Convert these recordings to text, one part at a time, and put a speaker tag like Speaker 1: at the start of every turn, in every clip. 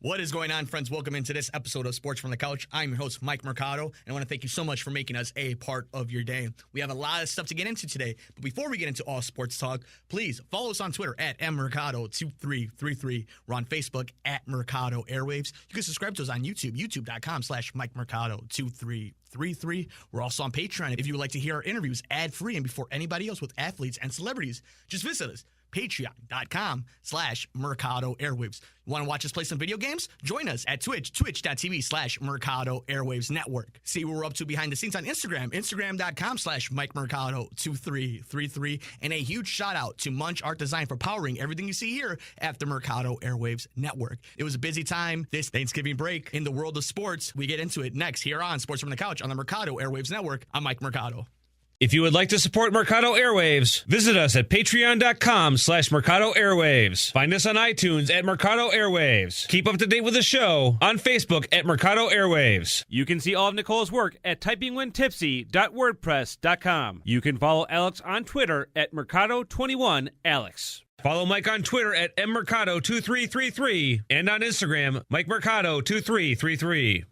Speaker 1: What is going on, friends? Welcome into this episode of Sports from the Couch. I'm your host, Mike Mercado, and I want to thank you so much for making us a part of your day. We have a lot of stuff to get into today, but before we get into all sports talk, please follow us on Twitter at mmercado2333. We're on Facebook at Mercado Airwaves. You can subscribe to us on YouTube, youtube.com/Mike Mercado2333. We're also on Patreon. If you would like to hear our interviews ad-free and before anybody else with athletes and celebrities, just visit us. Patreon.com/Mercado Airwaves. You want to watch us play some video games? Join us at twitch.tv/Mercado Airwaves Network. See what we're up to behind the scenes on Instagram, Instagram.com/Mike Mercado2333. And a huge shout out to Munch Art Design for powering everything you see here at the Mercado Airwaves Network. It was a busy time this Thanksgiving break in the world of sports. We get into it next here on Sports from the Couch on the Mercado Airwaves Network. I'm Mike Mercado.
Speaker 2: If you would like to support Mercado Airwaves, visit us at patreon.com/Mercado Airwaves. Find us on iTunes at Mercado Airwaves. Keep up to date with the show on Facebook at Mercado Airwaves.
Speaker 3: You can see all of Nicole's work at typingwhentipsy.wordpress.com. You can follow Alex on Twitter at Mercado21Alex.
Speaker 2: Follow Mike on Twitter at mmercado2333 and on Instagram, Mike Mercado2333.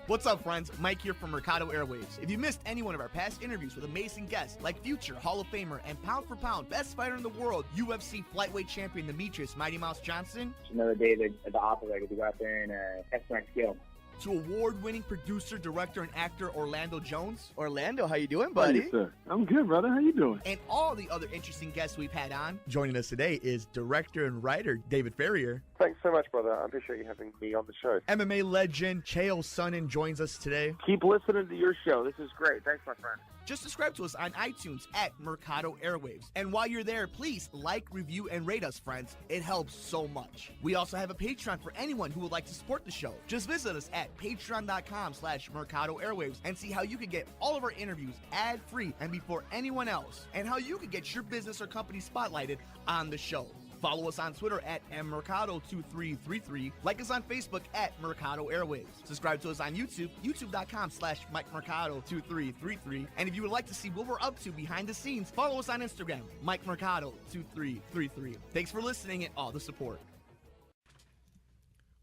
Speaker 1: What's up, friends? Mike here from Mercado Airwaves. If you missed any one of our past interviews with amazing guests like future Hall of Famer and pound for pound best fighter in the world, UFC flyweight champion Demetrius Mighty Mouse Johnson,
Speaker 4: another day at the office, I get to go out there and test my skill.
Speaker 1: to award-winning producer, director, and actor Orlando Jones. Orlando, how you doing, buddy?
Speaker 5: Hey, sir. I'm good, brother. How you doing?
Speaker 1: And all the other interesting guests we've had on. Joining us today is director and writer David Ferrier.
Speaker 6: Thanks so much, brother. I appreciate you having me on the show.
Speaker 1: MMA legend Chael Sonnen joins us today.
Speaker 6: Keep listening to your show. This is great. Thanks, my friend.
Speaker 1: Just subscribe to us on iTunes at Mercado Airwaves. And while you're there, please like, review, and rate us, friends. It helps so much. We also have a Patreon for anyone who would like to support the show. Just visit us at patreon.com/Mercado Airwaves and see how you can get all of our interviews ad-free and before anyone else, and how you can get your business or company spotlighted on the show. Follow us on Twitter at mmercado2333. Like us on Facebook at Mercado Airwaves. Subscribe to us on YouTube, youtube.com/Mike Mercado2333. And if you would like to see what we're up to behind the scenes, follow us on Instagram, Mike Mercado2333. Thanks for listening and all the support.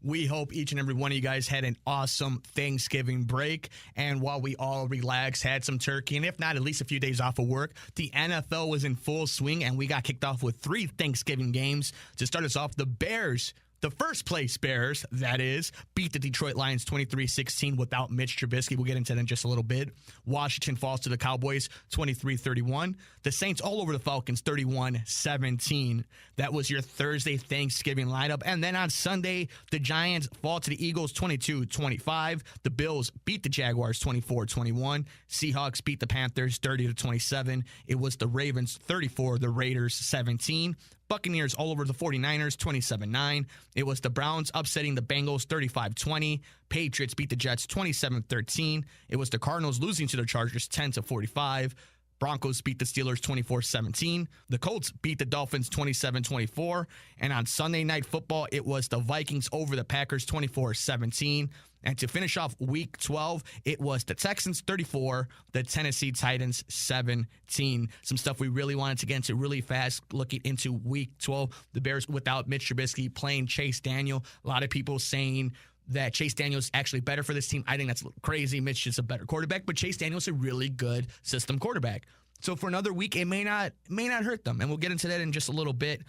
Speaker 1: We hope each and every one of you guys had an awesome Thanksgiving break. And while we all relaxed, had some turkey, and if not, at least a few days off of work, the NFL was in full swing, and we got kicked off with 3 Thanksgiving games. To start us off, the Bears, the first place Bears, that is, beat the Detroit Lions 23-16 without Mitch Trubisky. We'll get into that in just a little bit. Washington falls to the Cowboys 23-31. The Saints all over the Falcons 31-17. That was your Thursday Thanksgiving lineup. And then on Sunday, the Giants fall to the Eagles 22-25. The Bills beat the Jaguars 24-21. Seahawks beat the Panthers 30-27. It was the Ravens 34, the Raiders 17. Buccaneers all over the 49ers, 27-9. It was the Browns upsetting the Bengals, 35-20. Patriots beat the Jets, 27-13. It was the Cardinals losing to the Chargers, 10-45. Broncos beat the Steelers 24-17. The Colts beat the Dolphins 27-24. And on Sunday Night Football, it was the Vikings over the Packers 24-17. And to finish off Week 12, it was the Texans 34, the Tennessee Titans 17. Some stuff we really wanted to get into really fast looking into Week 12. The Bears without Mitch Trubisky playing Chase Daniel. A lot of people saying that Chase Daniel's actually better for this team. I think that's crazy. Mitch is a better quarterback, but Chase Daniel's a really good system quarterback. So for another week, it may not hurt them, and we'll get into that in just a little bit.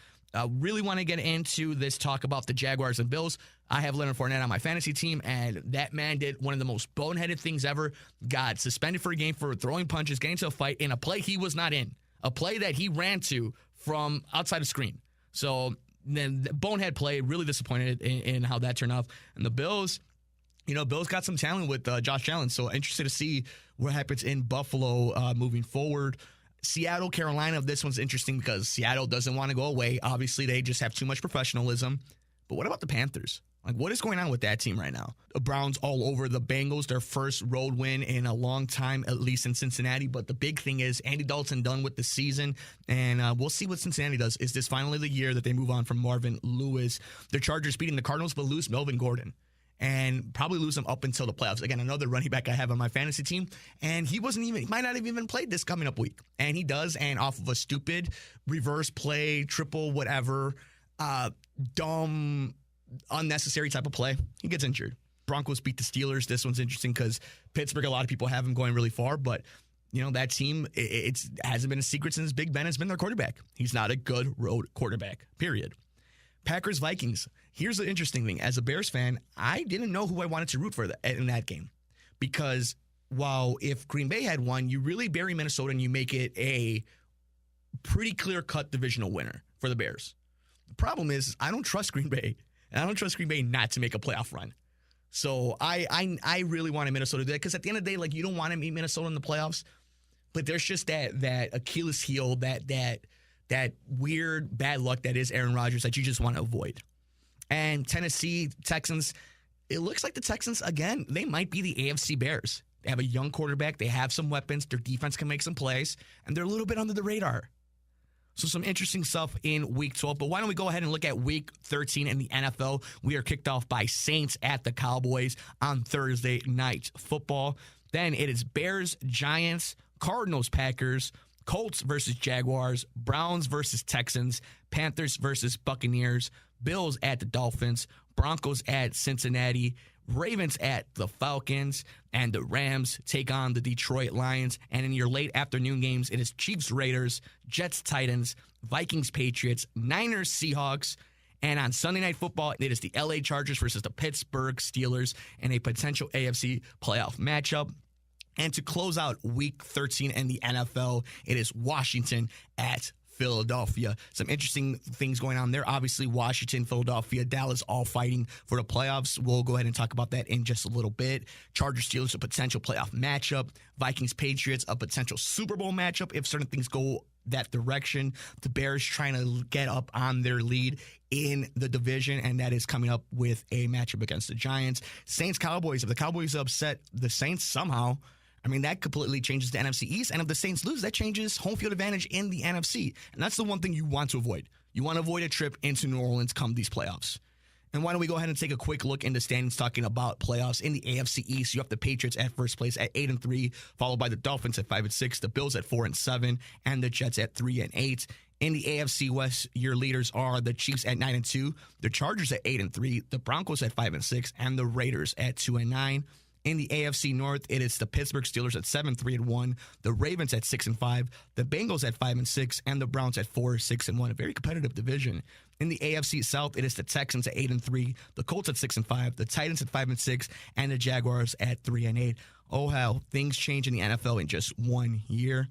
Speaker 1: Really want to get into this talk about the Jaguars and Bills. I have Leonard Fournette on my fantasy team, and that man did one of the most boneheaded things ever. Got suspended for a game for throwing punches, getting into a fight in a play he was not in, a play that he ran to from outside the screen. So then the bonehead play, really disappointed in how that turned off. And the Bills, Bills got some talent with Josh Allen, so interested to see what happens in Buffalo moving forward. Seattle, Carolina, this one's interesting because Seattle doesn't want to go away. Obviously, they just have too much professionalism. But what about the Panthers? Like, what is going on with that team right now? The Browns all over the Bengals, their first road win in a long time, at least in Cincinnati. But the big thing is Andy Dalton done with the season, and we'll see what Cincinnati does. Is this finally the year that they move on from Marvin Lewis? The Chargers beating the Cardinals, but lose Melvin Gordon. And probably lose him up until the playoffs. Again, another running back I have on my fantasy team. And he might not have even played this coming up week. And he does. And off of a stupid reverse play, triple, whatever, dumb unnecessary type of play. He gets injured. Broncos beat the Steelers. This one's interesting because Pittsburgh, a lot of people have him going really far, but that team, it hasn't been a secret since Big Ben has been their quarterback. He's not a good road quarterback, period. Packers, Vikings. Here's the interesting thing. As a Bears fan, I didn't know who I wanted to root for in that game because while if Green Bay had won, you really bury Minnesota and you make it a pretty clear-cut divisional winner for the Bears. The problem is I don't trust Green Bay, and I don't trust Green Bay not to make a playoff run. So I really wanted Minnesota to do that because at the end of the day, like you don't want to meet Minnesota in the playoffs, but there's just that Achilles heel, that weird bad luck that is Aaron Rodgers that you just want to avoid. And Tennessee, Texans, it looks like the Texans, again, they might be the AFC Bears. They have a young quarterback. They have some weapons. Their defense can make some plays, and they're a little bit under the radar. So some interesting stuff in Week 12. But why don't we go ahead and look at Week 13 in the NFL? We are kicked off by Saints at the Cowboys on Thursday Night Football. Then it is Bears, Giants, Cardinals, Packers, Colts versus Jaguars, Browns versus Texans, Panthers versus Buccaneers, Bills at the Dolphins, Broncos at Cincinnati, Ravens at the Falcons, and the Rams take on the Detroit Lions. And in your late afternoon games, it is Chiefs, Raiders, Jets, Titans, Vikings, Patriots, Niners, Seahawks. And on Sunday Night Football, it is the LA Chargers versus the Pittsburgh Steelers in a potential AFC playoff matchup. And to close out Week 13 in the NFL, it is Washington at Philadelphia. Some interesting things going on there. Obviously, Washington, Philadelphia, Dallas all fighting for the playoffs. We'll go ahead and talk about that in just a little bit. Chargers, Steelers, a potential playoff matchup. Vikings, Patriots, a potential Super Bowl matchup if certain things go that direction. The Bears trying to get up on their lead in the division, and that is coming up with a matchup against the Giants. Saints, Cowboys. If the Cowboys upset the Saints somehow, I mean, that completely changes the NFC East. And if the Saints lose, that changes home field advantage in the NFC. And that's the one thing you want to avoid. You want to avoid a trip into New Orleans come these playoffs. And why don't we go ahead and take a quick look into standings talking about playoffs. In the AFC East, you have the Patriots at first place at 8-3, followed by the Dolphins at 5-6, the Bills at 4-7, and the Jets at 3-8. In the AFC West, your leaders are the Chiefs at 9-2, the Chargers at 8-3, the Broncos at 5-6, and the Raiders at 2-9. In the AFC North, it is the Pittsburgh Steelers at 7-3-1, the Ravens at 6-5, the Bengals at 5-6, and the Browns at 4-6-1. A very competitive division. In the AFC South, it is the Texans at 8-3, the Colts at 6-5, the Titans at 5-6, and the Jaguars at 3-8. Oh, how things change in the NFL in just 1 year.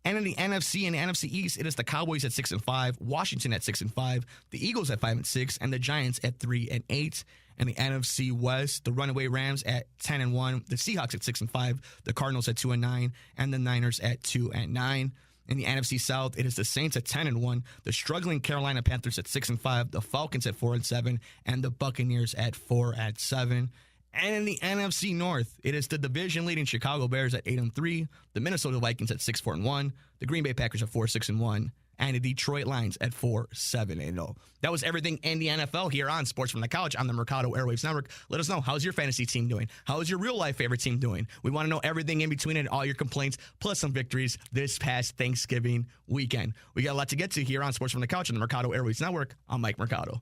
Speaker 1: And in the NFC and the NFC East, it is the Cowboys at 6-5, Washington at 6-5, the Eagles at 5-6, and the Giants at 3-8. And the NFC West, the runaway Rams at 10-1, the Seahawks at 6-5, the Cardinals at 2-9, and the Niners at 2-9. In the NFC South, it is the Saints at 10-1, the struggling Carolina Panthers at 6-5, the Falcons at 4-7, and the Buccaneers at 4-7. And in the NFC North, it is the division-leading Chicago Bears at 8-3, the Minnesota Vikings at 6-4-1, the Green Bay Packers at 4-6-1, and the Detroit Lions at 4-7-0. That was everything in the NFL here on Sports from the Couch on the Mercado Airwaves Network. Let us know, how's your fantasy team doing? How is your real-life favorite team doing? We want to know everything in between and all your complaints, plus some victories this past Thanksgiving weekend. We got a lot to get to here on Sports from the Couch on the Mercado Airwaves Network. I'm Mike Mercado.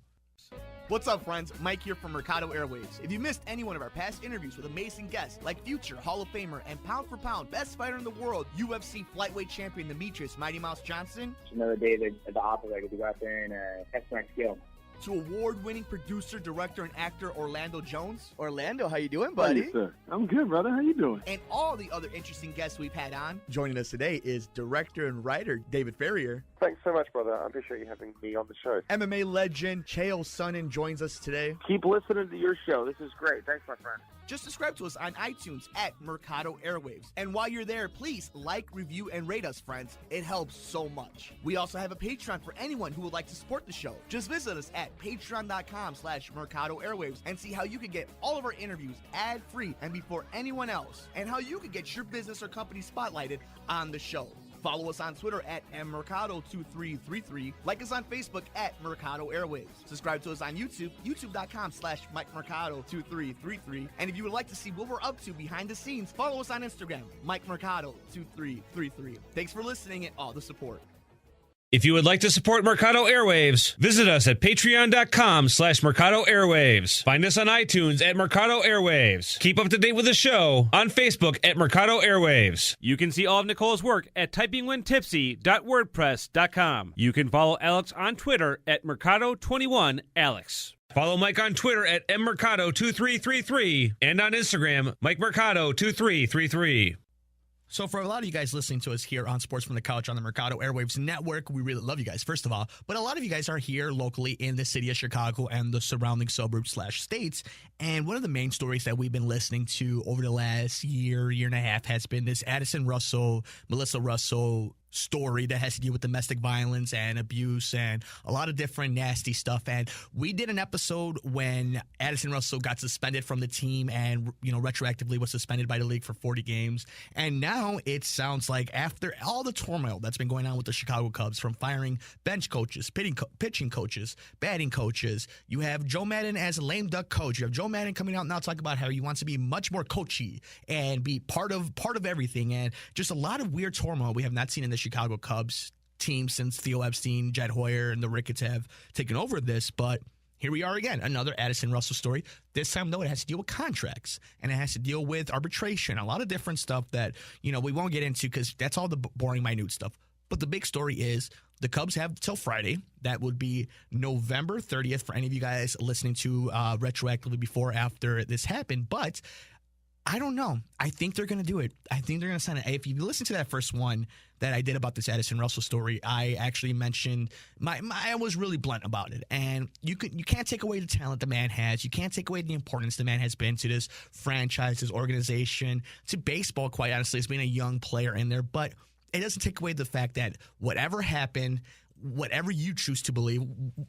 Speaker 7: What's up, friends? Mike here from Mercado Airwaves. If you missed any one of our past interviews with amazing guests like future Hall of Famer and pound for pound best fighter in the world, UFC flyweight champion Demetrius Mighty Mouse Johnson,
Speaker 4: Another day at the office, I get to go out there and test my skill.
Speaker 7: to award-winning producer, director, and actor Orlando Jones,
Speaker 5: Orlando, how you doing, buddy? Hey, sir. I'm good, brother. How you doing?
Speaker 7: and all the other interesting guests we've had on. Joining us today is director and writer David Ferrier.
Speaker 6: Thanks so much, brother. I appreciate you having me on the show.
Speaker 7: MMA legend Chael Sonnen joins us today.
Speaker 6: Keep listening to your show. This is great. Thanks, my friend.
Speaker 7: Just subscribe to us on iTunes at Mercado Airwaves. And while you're there, please like, review, and rate us, friends. It helps so much. We also have a Patreon for anyone who would like to support the show. Just visit us at patreon.com/Mercado Airwaves and see how you can get all of our interviews ad-free and before anyone else, and how you can get your business or company spotlighted on the show. Follow us on Twitter at mmercado2333. Like us on Facebook at Mercado Airwaves. Subscribe to us on YouTube, youtube.com/MikeMercado2333. And if you would like to see what we're up to behind the scenes, follow us on Instagram, MikeMercado2333. Thanks for listening and all the support.
Speaker 2: If you would like to support Mercado Airwaves, visit us at patreon.com/Mercado Airwaves. Find us on iTunes at Mercado Airwaves. Keep up to date with the show on Facebook at Mercado Airwaves.
Speaker 3: You can see all of Nicole's work at typingwhentipsy.wordpress.com. You can follow Alex on Twitter at Mercado21Alex.
Speaker 2: Follow Mike on Twitter at mmercado2333 and on Instagram, Mike Mercado2333.
Speaker 1: So for a lot of you guys listening to us here on Sports from the Couch on the Mercado Airwaves Network, we really love you guys, first of all. But a lot of you guys are here locally in the city of Chicago and the surrounding suburbs/states. And one of the main stories that we've been listening to over the last year and a half has been this Addison Russell, Melissa Russell story that has to do with domestic violence and abuse and a lot of different nasty stuff. And we did an episode when Addison Russell got suspended from the team and, retroactively was suspended by the league for 40 games. And now it sounds like after all the turmoil that's been going on with the Chicago Cubs, from firing bench coaches, pitching coaches, batting coaches, you have Joe Madden as a lame duck coach. You have Joe Madden coming out now talking about how he wants to be much more coachy and be part of everything. And just a lot of weird turmoil we have not seen in the Chicago Cubs team since Theo Epstein, Jed Hoyer, and the Ricketts have taken over this. But here we are again, another Addison Russell story. This time, though, it has to deal with contracts, and it has to deal with arbitration, a lot of different stuff that, we won't get into because that's all the boring, minute stuff. But the big story is the Cubs have till Friday. That would be November 30th for any of you guys listening to retroactively before or after this happened. But I don't know. I think they're going to do it. I think they're going to sign it. If you listen to that first one that I did about this Addison Russell story, I actually mentioned I was really blunt about it. And you can't take away the talent the man has. You can't take away the importance the man has been to this franchise, this organization, to baseball, quite honestly, as being a young player in there. But it doesn't take away the fact that whatever happened, whatever you choose to believe,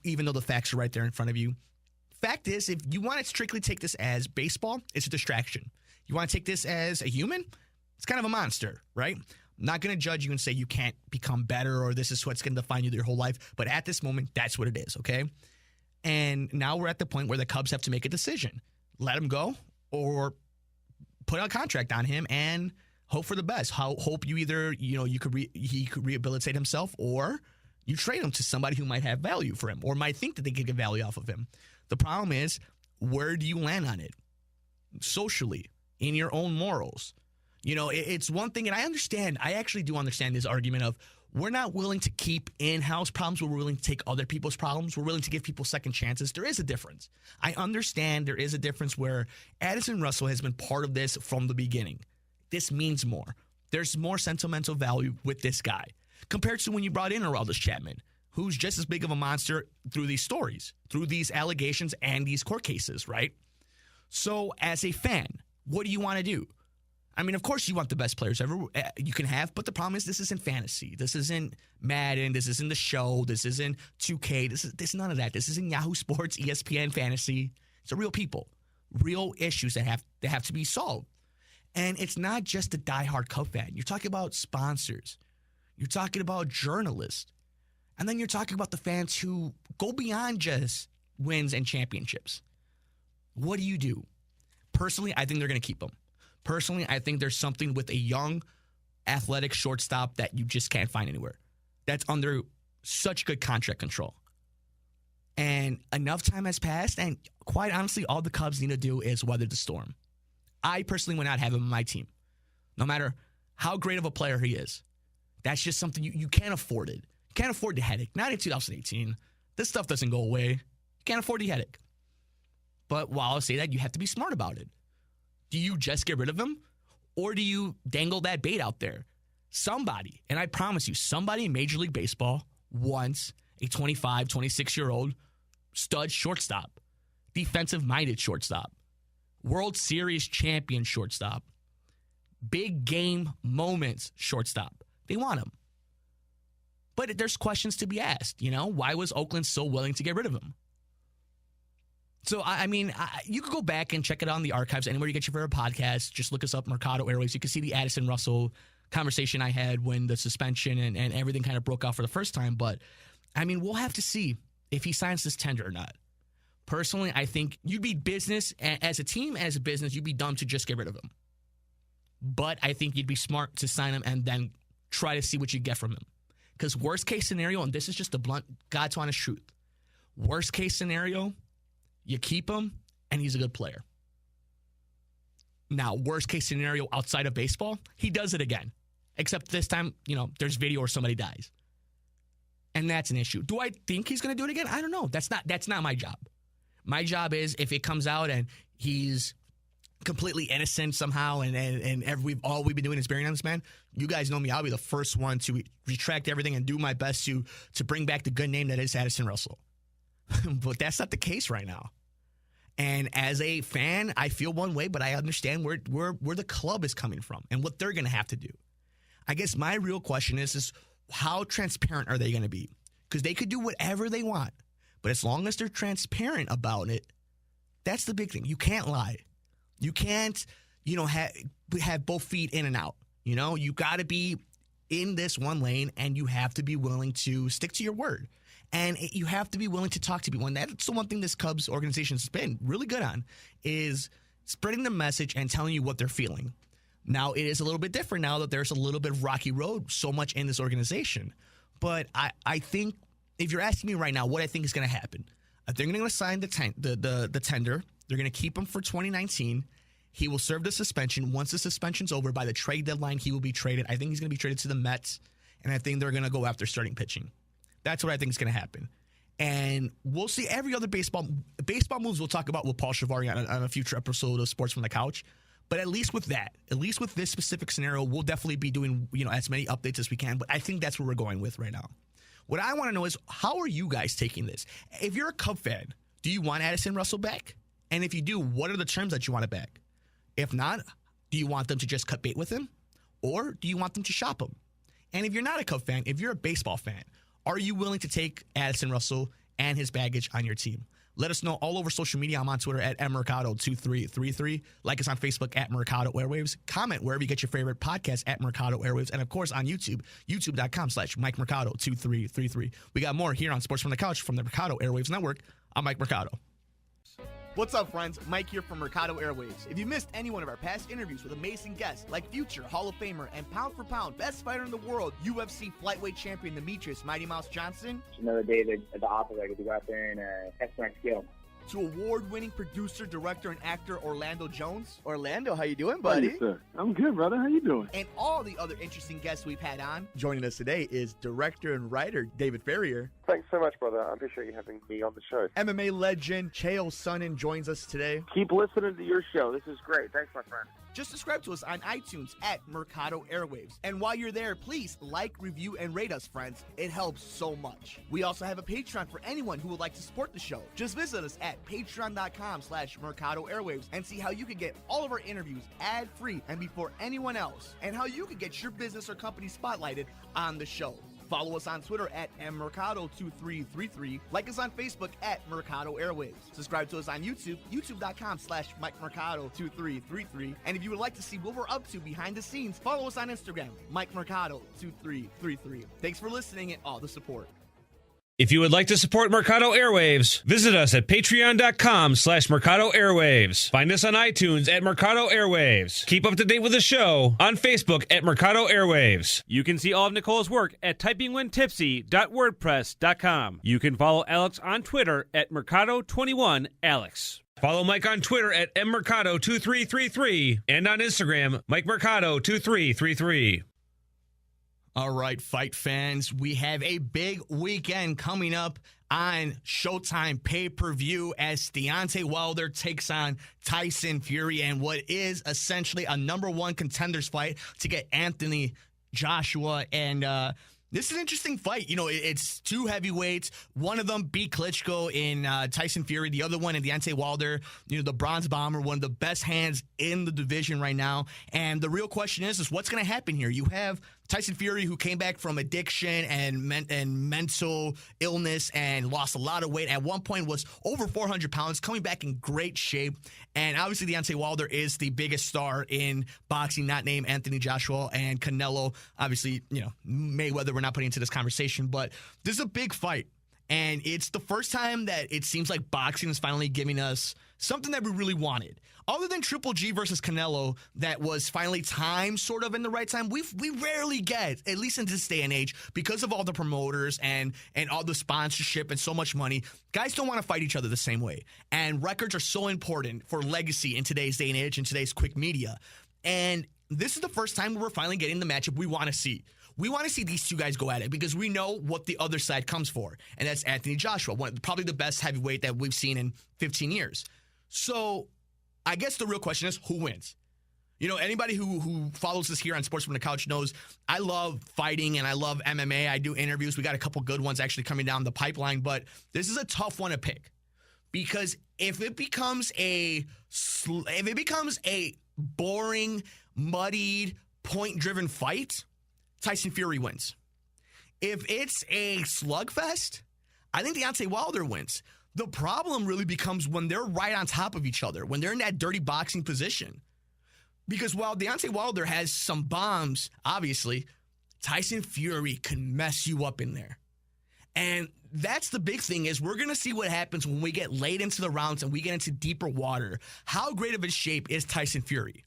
Speaker 1: even though the facts are right there in front of you, fact is, if you want to strictly take this as baseball, it's a distraction. You want to take this as a human? It's kind of a monster, right? I'm not going to judge you and say you can't become better or this is what's going to define you your whole life. But at this moment, that's what it is, okay? And now we're at the point where the Cubs have to make a decision. Let him go or put a contract on him and hope for the best. Hope you either, he could rehabilitate himself or you trade him to somebody who might have value for him or might think that they could get value off of him. The problem is, where do you land on it? Socially, in your own morals. It's one thing, and I actually do understand this argument of we're not willing to keep in-house problems. We're willing to take other people's problems. We're willing to give people second chances. There is a difference. I understand there is a difference where Addison Russell has been part of this from the beginning. This means more. There's more sentimental value with this guy compared to when you brought in Aroldis Chapman, who's just as big of a monster through these stories, through these allegations and these court cases, right? So as a fan, what do you want to do? I mean, of course you want the best players ever you can have, but the problem is this isn't fantasy. This isn't Madden. This isn't the show. This isn't 2K. This is none of that. This isn't Yahoo Sports, ESPN fantasy. It's real people, real issues that have to be solved. And it's not just a diehard Cub fan. You're talking about sponsors. You're talking about journalists. And then you're talking about the fans who go beyond just wins and championships. What do you do? Personally, I think they're going to keep him. Personally, I think there's something with a young, athletic shortstop that you just can't find anywhere. That's under such good contract control. And enough time has passed, and quite honestly, all the Cubs need to do is weather the storm. I personally would not have him on my team, no matter how great of a player he is. That's just something you can't afford it. You can't afford the headache. Not in 2018. This stuff doesn't go away. You can't afford the headache. But while I'll say that, you have to be smart about it. Do you just get rid of him? Or do you dangle that bait out there? Somebody, and I promise you, somebody in Major League Baseball wants a 25, 26-year-old stud shortstop, defensive-minded shortstop, World Series champion shortstop, big game moments shortstop. They want him. But there's questions to be asked. Why was Oakland so willing to get rid of him? So, you could go back and check it out on the archives anywhere you get your favorite podcast. Just look us up, Mercado Airways. You can see the Addison Russell conversation I had when the suspension and everything kind of broke out for the first time. But, we'll have to see if he signs this tender or not. Personally, I think you'd be business, as a team, as a business, you'd be dumb to just get rid of him. But I think you'd be smart to sign him and then try to see what you get from him. Because worst case scenario, and this is just the blunt, God's honest truth. Worst case scenario, you keep him, and he's a good player. Now, worst case scenario outside of baseball, he does it again. Except this time, there's video or somebody dies. And that's an issue. Do I think he's going to do it again? I don't know. That's not my job. My job is if it comes out and he's completely innocent somehow and all we've been doing is burying on this man, you guys know me. I'll be the first one to retract everything and do my best to bring back the good name that is Addison Russell. But that's not the case right now. And as a fan, I feel one way, but I understand where the club is coming from and what they're going to have to do. I guess my real question is how transparent are they going to be? Because they could do whatever they want, but as long as they're transparent about it, that's the big thing. You can't lie. You can't, have both feet in and out. You got to be in this one lane, and you have to be willing to stick to your word. And you have to be willing to talk to people. And that's the one thing this Cubs organization has been really good on, is spreading the message and telling you what they're feeling. Now, it is a little bit different now that there's a little bit of rocky road so much in this organization. But I think, if you're asking me right now what I think is going to happen, I think they're going to sign the tender. They're going to keep him for 2019. He will serve the suspension. Once the suspension's over, by the trade deadline, he will be traded. I think he's going to be traded to the Mets, and I think they're going to go after starting pitching. That's what I think is going to happen. And we'll see every other baseball moves we'll talk about with Paul Shivari on a future episode of Sports from the Couch. But at least with this specific scenario, we'll definitely be doing, as many updates as we can. But I think that's where we're going with right now. What I want to know is, how are you guys taking this? If you're a Cub fan, do you want Addison Russell back? And if you do, what are the terms that you want it back? If not, do you want them to just cut bait with him? Or do you want them to shop him? And if you're not a Cub fan, if you're a baseball fan, are you willing to take Addison Russell and his baggage on your team? Let us know all over social media. I'm on Twitter at mmercado2333. Like us on Facebook at Mercado Airwaves. Comment wherever you get your favorite podcast at Mercado Airwaves. And, of course, on YouTube, youtube.com/MikeMercado2333. We got more here on Sports from the Couch from the Mercado Airwaves Network. I'm Mike Mercado.
Speaker 7: What's up, friends? Mike here from Mercado Airwaves. If you missed any one of our past interviews with amazing guests like future Hall of Famer and pound for pound best fighter in the world, UFC flyweight champion Demetrius Mighty Mouse Johnson,
Speaker 4: Another day at the office, I get to go out there and test my skill.
Speaker 7: to award-winning producer, director, and actor Orlando Jones. Orlando, how you doing, buddy?
Speaker 5: Hey, sir. I'm good, brother. How you doing?
Speaker 7: And all the other interesting guests we've had on. Joining us today is director and writer David Ferrier.
Speaker 6: Thanks so much, brother. I appreciate you having me on the show.
Speaker 7: MMA legend Chael Sonnen joins us today.
Speaker 6: Keep listening to your show. This is great. Thanks, my friend.
Speaker 7: Just subscribe to us on iTunes at Mercado Airwaves. And while you're there, please like, review, and rate us, friends. It helps so much. We also have a Patreon for anyone who would like to support the show. Just visit us at patreon.com/Mercado Airwaves and see how you can get all of our interviews ad-free and before anyone else, and how you can get your business or company spotlighted on the show. Follow us on Twitter at mmercado2333. Like us on Facebook at Mercado Airwaves. Subscribe to us on YouTube, youtube.com/MikeMercado2333. And if you would like to see what we're up to behind the scenes, follow us on Instagram, MikeMercado2333. Thanks for listening and all the support.
Speaker 2: If you would like to support Mercado Airwaves, visit us at patreon.com/Mercado Airwaves. Find us on iTunes at Mercado Airwaves. Keep up to date with the show on Facebook at Mercado Airwaves.
Speaker 3: You can see all of Nicole's work at typingwhentipsy.wordpress.com. You can follow Alex on Twitter at Mercado21Alex.
Speaker 2: Follow Mike on Twitter at mmercado2333 and on Instagram, MikeMercado2333.
Speaker 1: All right, fight fans, we have a big weekend coming up on Showtime pay-per-view as Deontay Wilder takes on Tyson Fury in what is essentially a number one contenders fight to get Anthony Joshua. And this is an interesting fight. You know, it's two heavyweights. One of them beat Klitschko in Tyson Fury. The other one in Deontay Wilder, you know, the Bronze Bomber, one of the best hands in the division right now. And the real question is what's going to happen here? You have Tyson Fury, who came back from addiction and mental illness and lost a lot of weight. At one point was over 400 pounds, coming back in great shape. And obviously Deontay Wilder is the biggest star in boxing, not named Anthony Joshua and Canelo. Obviously, you know, Mayweather we're not putting into this conversation, but this is a big fight. And it's the first time that it seems like boxing is finally giving us something that we really wanted. Other than Triple G versus Canelo, that was finally timed sort of in the right time, we rarely get, at least in this day and age, because of all the promoters and all the sponsorship and so much money, guys don't want to fight each other the same way. And records are so important for legacy in today's day and age, in today's quick media. And this is the first time we're finally getting the matchup we want to see. We want to see these two guys go at it because we know what the other side comes for, and that's Anthony Joshua, probably the best heavyweight that we've seen in 15 years. So I guess the real question is, who wins? You know, anybody who follows us here on Sports from the Couch knows I love fighting and I love MMA. I do interviews. We got a couple good ones actually coming down the pipeline, but this is a tough one to pick because if it becomes a boring, muddied, point-driven fight, Tyson Fury wins. If it's a slugfest, I think Deontay Wilder wins. The problem really becomes when they're right on top of each other, when they're in that dirty boxing position. Because while Deontay Wilder has some bombs, obviously, Tyson Fury can mess you up in there. And that's the big thing is we're going to see what happens when we get late into the rounds and we get into deeper water. How great of a shape is Tyson Fury?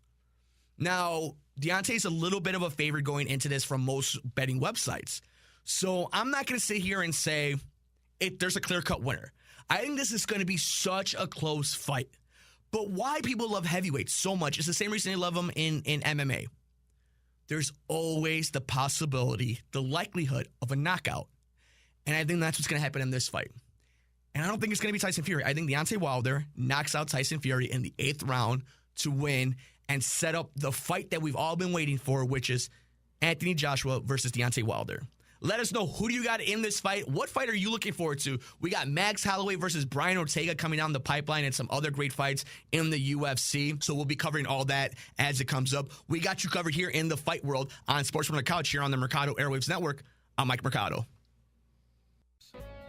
Speaker 1: Now, Deontay's a little bit of a favorite going into this from most betting websites. So I'm not going to sit here and say there's a clear-cut winner. I think this is going to be such a close fight. But why people love heavyweights so much is the same reason they love them in MMA. There's always the possibility, the likelihood of a knockout. And I think that's what's going to happen in this fight. And I don't think it's going to be Tyson Fury. I think Deontay Wilder knocks out Tyson Fury in the 8th round to win and set up the fight that we've all been waiting for, which is Anthony Joshua versus Deontay Wilder. Let us know, who do you got in this fight? What fight are you looking forward to? We got Max Holloway versus Brian Ortega coming down the pipeline and some other great fights in the UFC. So we'll be covering all that as it comes up. We got you covered here in the fight world on Sports from the Couch here on the Mercado Airwaves Network. I'm Mike Mercado.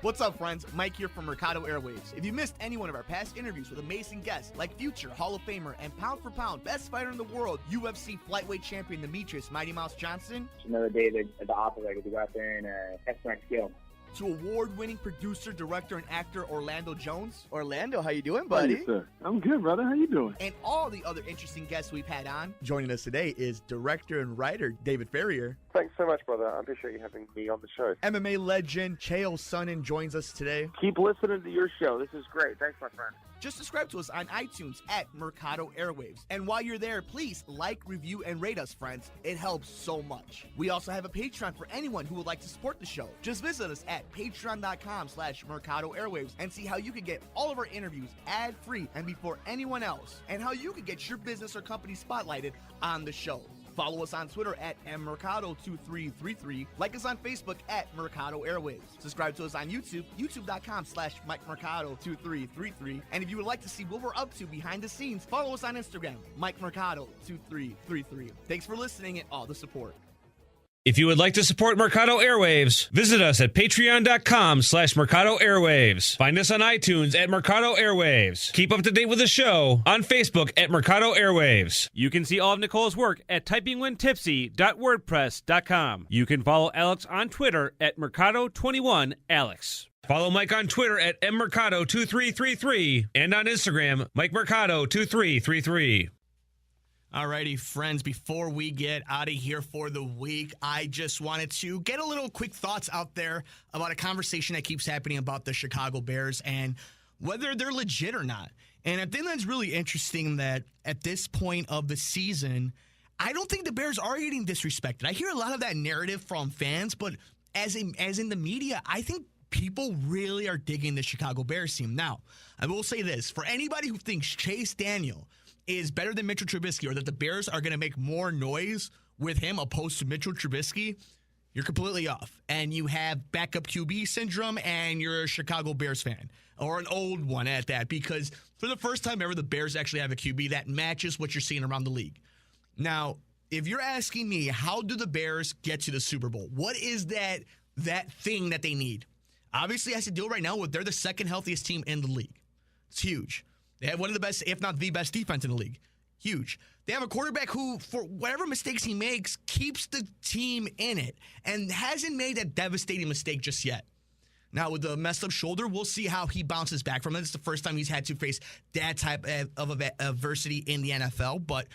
Speaker 7: What's up, friends? Mike here from Mercado Airwaves. If you missed any one of our past interviews with amazing guests like future Hall of Famer and pound for pound best fighter in the world, UFC flyweight champion Demetrius Mighty Mouse Johnson,
Speaker 4: Another day at the operator to go out there and test my skill.
Speaker 7: to award-winning producer, director, and actor Orlando Jones. Orlando, how you doing, buddy?
Speaker 5: Hey, sir. I'm good, brother. How you doing?
Speaker 7: And all the other interesting guests we've had on. Joining us today is director and writer David Ferrier.
Speaker 6: Thanks so much, brother. I appreciate you having me on the show.
Speaker 7: MMA legend Chael Sonnen joins us today.
Speaker 6: Keep listening to your show. This is great. Thanks, my friend.
Speaker 7: Just subscribe to us on iTunes at Mercado Airwaves. And while you're there, please like, review, and rate us, friends. It helps so much. We also have a Patreon for anyone who would like to support the show. Just visit us at patreon.com/Mercado Airwaves and see how you can get all of our interviews ad-free and before anyone else, and how you can get your business or company spotlighted on the show. Follow us on Twitter at mmercado2333. Like us on Facebook at Mercado Airwaves. Subscribe to us on YouTube, youtube.com/MikeMercado2333. And if you would like to see what we're up to behind the scenes, follow us on Instagram, MikeMercado2333. Thanks for listening and all the support.
Speaker 2: If you would like to support Mercado Airwaves, visit us at patreon.com/Mercado Airwaves. Find us on iTunes at Mercado Airwaves. Keep up to date with the show on Facebook at Mercado Airwaves.
Speaker 3: You can see all of Nicole's work at typingwhentipsy.wordpress.com. You can follow Alex on Twitter at Mercado21Alex.
Speaker 2: Follow Mike on Twitter at mmercado2333 and on Instagram, MikeMercado2333.
Speaker 1: Alrighty, friends, before we get out of here for the week, I just wanted to get a little quick thoughts out there about a conversation that keeps happening about the Chicago Bears and whether they're legit or not. And I think that's really interesting that at this point of the season, I don't think the Bears are getting disrespected. I hear a lot of that narrative from fans, but as in the media, I think people really are digging the Chicago Bears team. Now, I will say this, for anybody who thinks Chase Daniel is better than Mitchell Trubisky or that the Bears are going to make more noise with him opposed to Mitchell Trubisky, you're completely off. And you have backup QB syndrome and you're a Chicago Bears fan, or an old one at that, because for the first time ever, the Bears actually have a QB that matches what you're seeing around the league. Now, if you're asking me, how do the Bears get to the Super Bowl? What is that thing that they need? Obviously, it has to deal right now with they're the second healthiest team in the league. It's huge. They have one of the best, if not the best defense in the league. Huge. They have a quarterback who, for whatever mistakes he makes, keeps the team in it and hasn't made a devastating mistake just yet. Now, with the messed up shoulder, we'll see how he bounces back from it. It's the first time he's had to face that type of adversity in the NFL. But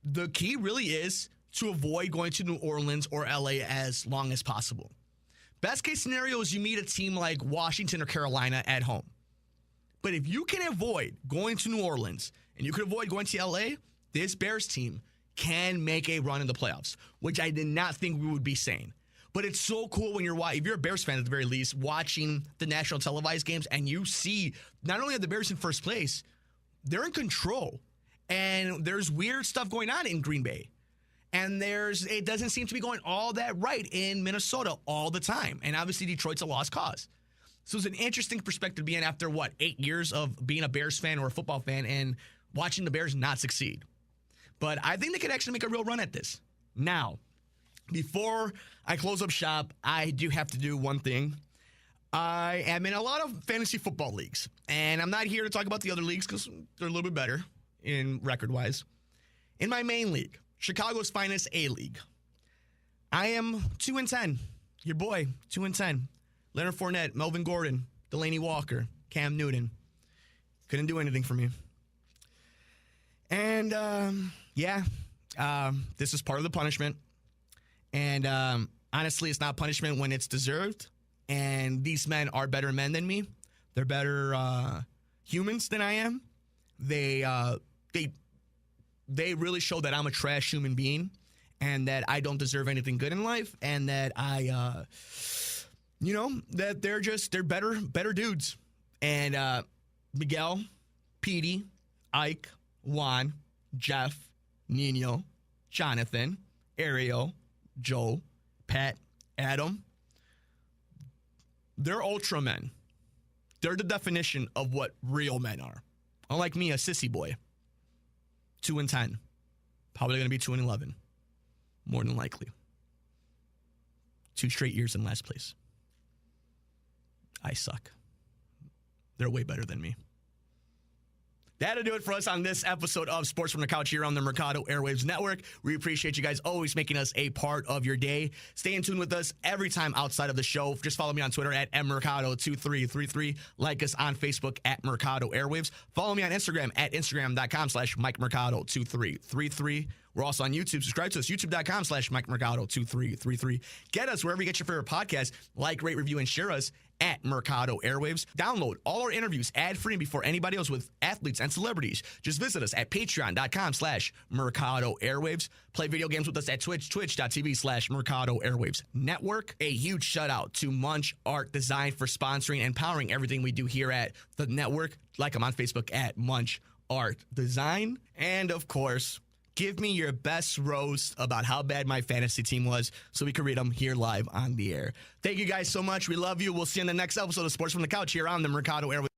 Speaker 1: the key really is to avoid going to New Orleans or LA as long as possible. Best case scenario is you meet a team like Washington or Carolina at home. But if you can avoid going to New Orleans and you can avoid going to LA, this Bears team can make a run in the playoffs, which I did not think we would be saying. But it's so cool when if you're a Bears fan at the very least, watching the national televised games and you see not only are the Bears in first place, they're in control. And there's weird stuff going on in Green Bay. And it doesn't seem to be going all that right in Minnesota all the time. And obviously Detroit's a lost cause. So it's an interesting perspective to be in after, 8 years of being a Bears fan or a football fan and watching the Bears not succeed. But I think they could actually make a real run at this. Now, before I close up shop, I do have to do one thing. I am in a lot of fantasy football leagues. And I'm not here to talk about the other leagues because they're a little bit better in record-wise. In my main league, Chicago's finest A-League, I am 2-10. Your boy, 2-10. Leonard Fournette, Melvin Gordon, Delaney Walker, Cam Newton. Couldn't do anything for me. And, this is part of the punishment. And honestly, it's not punishment when it's deserved. And these men are better men than me. They're better humans than I am. They really show that I'm a trash human being and that I don't deserve anything good in life and that that they're better dudes. And Miguel, Petey, Ike, Juan, Jeff, Nino, Jonathan, Ariel, Joe, Pat, Adam, they're ultra men. They're the definition of what real men are. Unlike me, a sissy boy. 2-10. Probably going to be 2-11. More than likely. 2 straight years in last place. I suck. They're way better than me. That'll do it for us on this episode of Sports from the Couch here on the Mercado Airwaves Network. We appreciate you guys always making us a part of your day. Stay in tune with us every time outside of the show. Just follow me on Twitter at mmercado2333. Like us on Facebook at Mercado Airwaves. Follow me on Instagram at instagram.com/MikeMercado2333. We're also on YouTube. Subscribe to us, youtube.com/MikeMercado2333. Get us wherever you get your favorite podcast. Like, rate, review, and share us at Mercado Airwaves. Download all our interviews ad-free before anybody else with athletes and celebrities. Just visit us at patreon.com/Mercado Airwaves. Play video games with us at twitch.tv/Mercado Airwaves Network. A huge shout out to Munch Art Design for sponsoring and powering everything we do here at the network. Like them on Facebook at Munch Art Design. And of course, give me your best roast about how bad my fantasy team was so we can read them here live on the air. Thank you guys so much. We love you. We'll see you in the next episode of Sports from the Couch here on the Mercado Airwaves.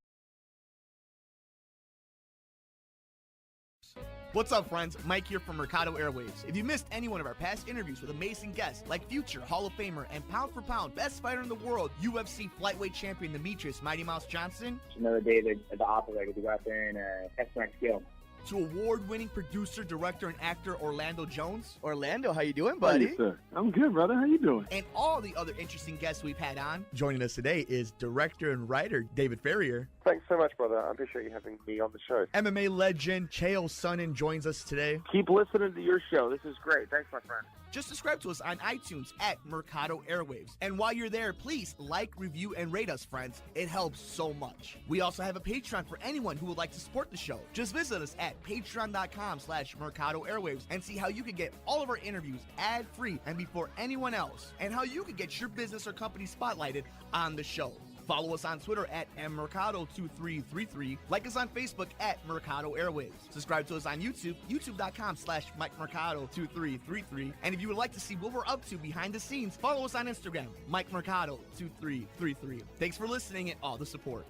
Speaker 7: What's up, friends? Mike here from Mercado Airwaves. If you missed any one of our past interviews with amazing guests like future Hall of Famer and pound for pound best fighter in the world, UFC flyweight champion Demetrius Mighty Mouse Johnson,
Speaker 4: It's another day at the operator to go out there and test my skill.
Speaker 7: to award-winning producer, director, and actor Orlando Jones,
Speaker 5: Orlando, how you doing, buddy? Hey, sir. I'm good, brother. How you doing?
Speaker 7: and all the other interesting guests we've had on. Joining us today is director and writer David Ferrier.
Speaker 6: Thanks so much, brother. I appreciate you having me on the show.
Speaker 7: MMA legend Chael Sonnen joins us today.
Speaker 6: Keep listening to your show. This is great. Thanks, my friend.
Speaker 7: Just subscribe to us on iTunes at Mercado Airwaves. And while you're there, please like, review, and rate us, friends. It helps so much. We also have a Patreon for anyone who would like to support the show. Just visit us at patreon.com/Mercado Airwaves and see how you can get all of our interviews ad-free and before anyone else, and how you can get your business or company spotlighted on the show. Follow us on Twitter at mmercado2333. Like us on Facebook at Mercado Airwaves. Subscribe to us on YouTube, youtube.com/MikeMercado2333. And if you would like to see what we're up to behind the scenes, follow us on Instagram, MikeMercado2333. Thanks for listening and all the support.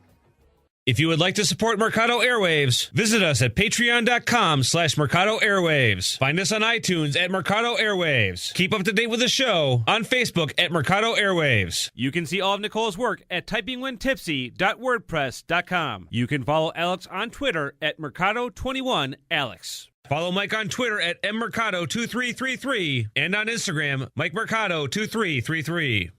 Speaker 2: If you would like to support Mercado Airwaves, visit us at patreon.com/Mercado Airwaves. Find us on iTunes at Mercado Airwaves. Keep up to date with the show on Facebook at Mercado Airwaves.
Speaker 3: You can see all of Nicole's work at typingwhentipsy.wordpress.com. You can follow Alex on Twitter at Mercado21Alex.
Speaker 2: Follow Mike on Twitter at mmercado2333 and on Instagram, Mike Mercado2333.